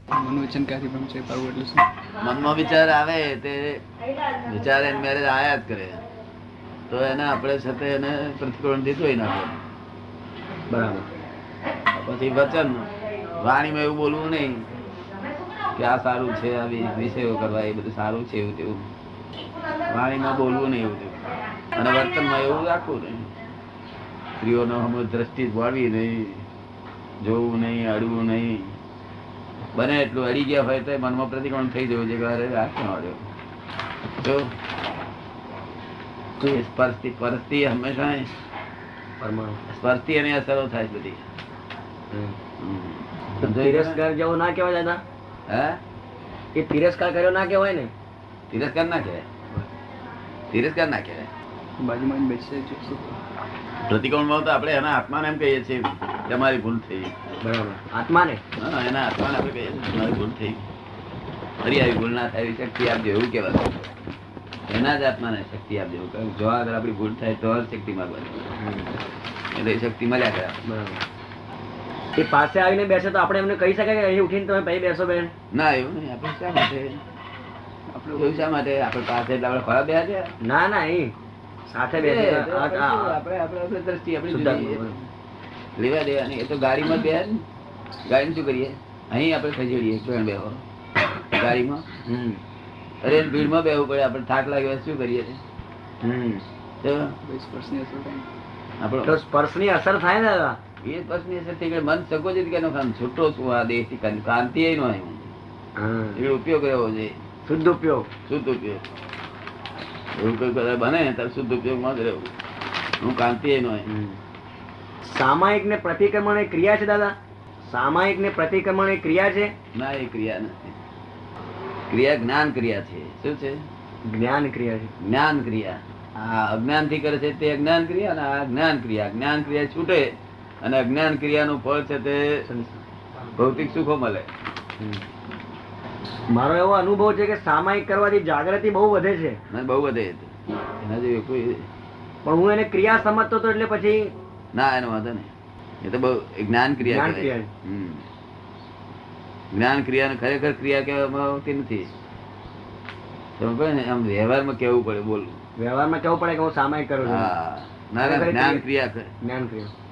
મનોવચન કાર્યક્રમ છે પાડવું એટલે શું? મનમાં વિચાર આવે તે વિચાર એને મેરેજ આયા જ કરે તો એને આપણે સાથે એને પ્રતિક્રમણથી ધોઈ નાખે. બરાબર. પછી વચન વાણીમાં એવું બોલવું નહીં કે આ સારું છે, આ વિષયો કરવા એ બધું સારું છે એવું તેવું વાણીમાં બોલવું નહીં એવું તેવું. અને વર્તનમાં એવું રાખવું નહીં. સ્ત્રીઓનો હમ દ્રષ્ટિ વાળવી નહીં, જોવું નહીં, અડવું નહીં. બને એટલું અડી ગયા હોય તો મનમાં પ્રતિક્રમણ થઈ જવું છે કે અરે આ ક્યાં અડ્યો. તો સ્પર્શથી હંમેશા સ્પર્શથી એની અસરો થાય બધી. તિરસ્કાર જેવો ના કહેવાય દાદા? હે? એ તિરસ્કાર કર્યો ના કહેવાય ને? તિરસ્કાર ના કહેવાય. તિરસ્કાર ના કહેવાય. બાજુમાં બેસે છે પ્રતિક્રમણમાં તો આપણે એના આત્માને એમ કહીએ છીએ કે અમારી ભૂલ થઈ. બરાબર. આત્માને? હા, એના આત્માને આપણે કહીએ છીએ અમારી ભૂલ થઈ, ફરી આવી ભૂલ ના થાય શક્તિ આપજો એવું કહેવાય. એના જ આત્માને શક્તિ આપજો. જો આગળ આપણી ભૂલ થાય તો શક્તિ માંગવાની, એટલે એ શક્તિ મળ્યા કરે. બરાબર. એ પાસે આવીને બેસે તો આપણે એમને કહી શકાય કે અહીં ઉઠીને તમે પછી બેસો બેન? ના, એવું નહીં. આપણે શા માટે એવું શા માટે આપણે પાસે એટલે આપણે ખોરાક બેહા છે? ના ના, અહીં સાથે બેસે આપણે દ્રષ્ટિ આપણી લેવા દેવાની. એ તો ગાડીમાં બે ગાડીમાં શું કરીએ? અહીં આપણે ખસેડીએ કેમ બેહો ગાડીમાં. અરે ભીડમાં બેહવું પડે. આપણે થાક લાગ્યો શું કરીએ? સ્પર્શની અસર થાય. આપણો સ્પર્શની અસર થાય ને દાદા? એ સ્પર્શની અસર થઈ ગઈ. મન સંકોચિત કે છૂટો છું આ દેહથી કાંતિ નો એટલે ઉપયોગ રહેવો જોઈએ. શુદ્ધ ઉપયોગ. શુદ્ધ ઉપયોગ. એવું કઈ બને ત્યારે શુદ્ધ ઉપયોગમાં જ રહેવું. હું કાંતિ નો. સામાયિક ને પ્રતિક્રમણ એ ક્રિયા છે દાદા? સામાયિક ને પ્રતિક્રમણ એ ક્રિયા છે? ના, એ ક્રિયા નથી. ક્રિયા જ્ઞાન ક્રિયા છે. શું છે? જ્ઞાન ક્રિયા છે. જ્ઞાન ક્રિયા. આ અજ્ઞાન થી કરે છે તે અજ્ઞાન ક્રિયા, અને આ જ્ઞાન ક્રિયા. જ્ઞાન ક્રિયા છૂટે અને અજ્ઞાન ક્રિયાનું ફળ છે તે ભૌતિક સુખો મળે. મારો એવો અનુભવ છે કે સામાયિક કરવાથી જાગૃતિ બહુ વધે છે. બહુ વધે એના જેવી કોઈ. પણ હું એને ક્રિયા સમજતો હતો એટલે પછી ના, એનો વાંધો નહીં. એ તો બહુ જ્ઞાન ક્રિયા કહેવાય. જ્ઞાન ક્રિયા ખરેખર ક્રિયા કહેવામાં આવતી નથી. તમે ને આમ વ્યવહારમાં કેવું પડે. બોલવું વ્યવહારમાં કેવું પડે કે હું સામાયિક કરું છું. હા, ના, જ્ઞાન ક્રિયા. જ્ઞાન ક્રિયા